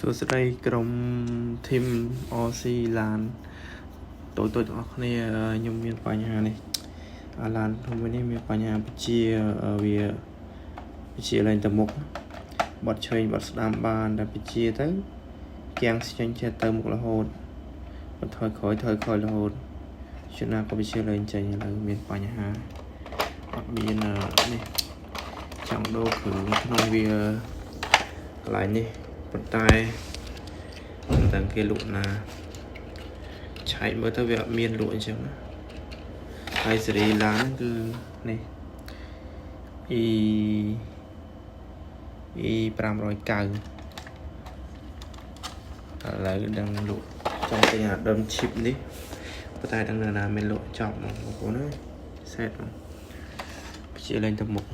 សួស្តីក្រុមធីម OC ឡានតូចៗទាំងអស់គ្នាខ្ញុំមានបញ្ហានេះឡានធំនេះមានបញ្ហាបញ្ជាឡើងទៅមុខបត់ឆ្វេងបត់ស្ដាំបានតែបញ្ជាទៅគាំងស្ចេញចេះទៅមុខរហូតបន្ថយក្រោយរហូតជួនណាក៏បញ្ជាឡើងចេញឥឡូវមានបញ្ហាអត់មាននេះចង់ដូរគ្រឿងក្នុងវាកន្លែងនេះប៉ុន្តែតាំងគេលក់ណាឆែកមើលទៅវាអត់មានលក់អញ្ចឹងហើយសេរីឡានគឺនេះ 590 ឥឡូវដឹងលក់ចង់ទិញអាដុំឈីបនេះប៉ុន្តែដឹងនៅណាមានលក់ចប់បងប្អូនអើយសេតមកជាលេងទៅមុខ